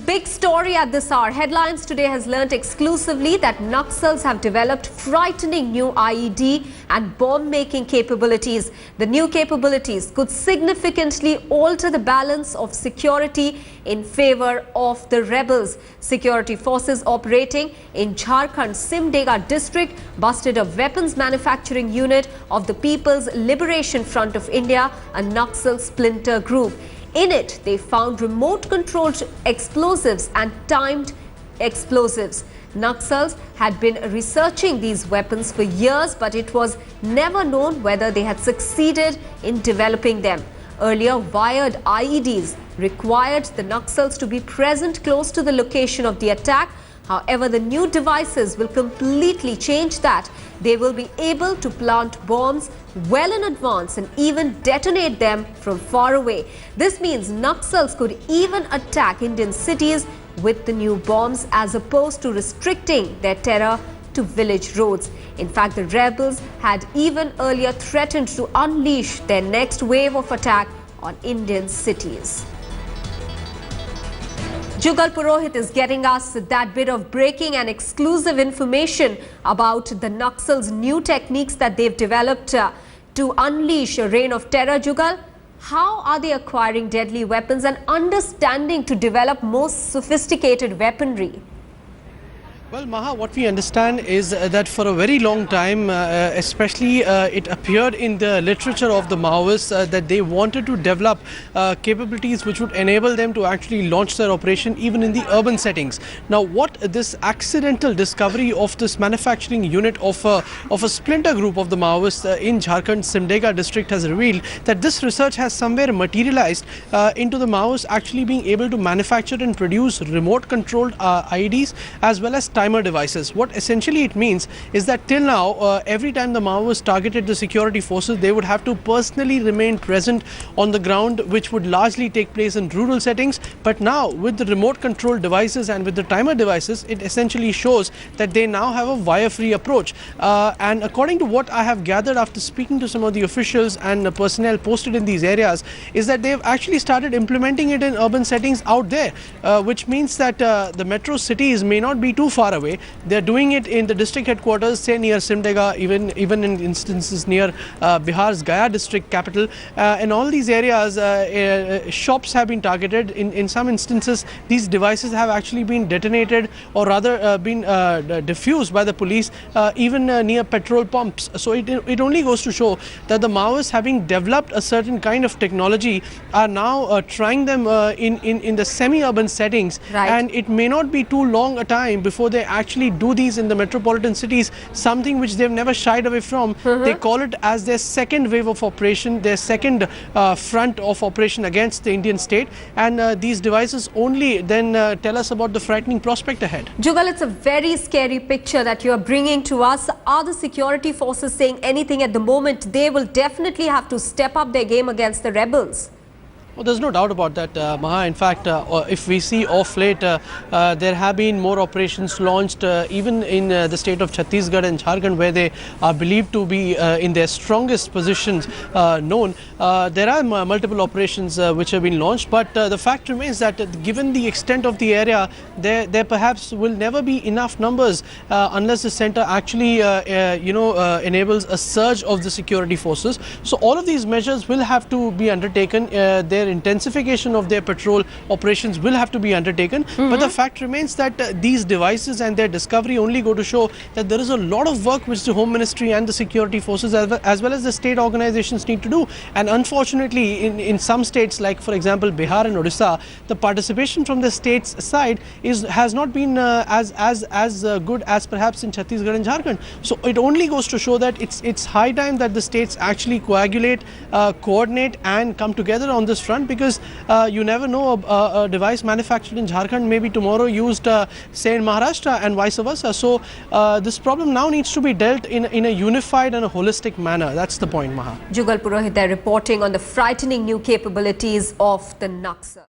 big story at this hour. Headlines today has learnt exclusively that naxals have developed frightening new IED and bomb-making capabilities. The new capabilities could significantly alter the balance of security in favor of the rebels. Security forces operating in Jharkhand Simdega district busted a weapons manufacturing unit of the People's Liberation Front of India, a naxal splinter group. In it, they found remote-controlled explosives and timed explosives. Naxals had been researching these weapons for years, but it was never known whether they had succeeded in developing them. Earlier, wired IEDs required the Naxals to be present close to the location of the attack. However, the new devices will completely change that. They will be able to plant bombs well in advance and even detonate them from far away. This means Naxals could even attack Indian cities with the new bombs as opposed to restricting their terror to village roads. In fact, the rebels had even earlier threatened to unleash their next wave of attack on Indian cities. Jugal Purohit is getting us that bit of breaking and exclusive information about the Naxals' new techniques that they've developed to unleash a reign of terror. Jugal, how are they acquiring deadly weapons and understanding to develop more sophisticated weaponry? Well, Maha, what we understand is that for a very long time, especially it appeared in the literature of the Maoists that they wanted to develop capabilities which would enable them to actually launch their operation even in the urban settings. Now, what this accidental discovery of this manufacturing unit of a splinter group of the Maoists in Jharkhand Simdega district has revealed that this research has somewhere materialized into the Maoists actually being able to manufacture and produce remote-controlled IEDs as well as timer devices. What essentially it means is that till now, every time the Maoists targeted the security forces, they would have to personally remain present on the ground, which would largely take place in rural settings. But now, with the remote control devices and with the timer devices, it essentially shows that they now have a wire-free approach. And according to what I have gathered after speaking to some of the officials and the personnel posted in these areas, is that they've actually started implementing it in urban settings out there, which means that the metro cities may not be too far away. They're doing it in the district headquarters, say near Simdega, even in instances near Bihar's Gaya district capital. In all these areas, shops have been targeted. In some instances, these devices have actually been detonated or rather been diffused by the police, even near petrol pumps. So it only goes to show that the Maoists, having developed a certain kind of technology, are now trying them in the semi-urban settings. Right. And it may not be too long a time before they actually do these in the metropolitan cities, something which they've never shied away from. They call it as their second wave of operation, their second front of operation against the Indian state. And these devices only then tell us about the frightening prospect ahead. Jugal, it's a very scary picture that you are bringing to us. Are the security forces saying anything at the moment? They will definitely have to step up their game against the rebels. Well, there's no doubt about that, Maha. In fact, if we see off late, there have been more operations launched even in the state of Chhattisgarh and Jharkhand, where they are believed to be in their strongest positions known. There are multiple operations which have been launched, but the fact remains that given the extent of the area, there perhaps will never be enough numbers unless the center actually enables a surge of the security forces. So all of these measures will have to be undertaken. Their intensification of their patrol operations will have to be undertaken. But the fact remains that these devices and their discovery only go to show that there is a lot of work which the Home Ministry and the security forces as well as the state organizations need to do. And unfortunately, in some states, like for example Bihar and Odisha, the participation from the state's side has not been as good as perhaps in Chhattisgarh and Jharkhand. So it only goes to show that it's high time that the states actually coagulate, coordinate and come together on this front, because you never know, a device manufactured in Jharkhand may be tomorrow used say in Maharashtra and vice versa. So this problem now needs to be dealt in a unified and a holistic manner. That's the point, Maha. Jugal Purohit there reporting on the frightening new capabilities of the Naxal.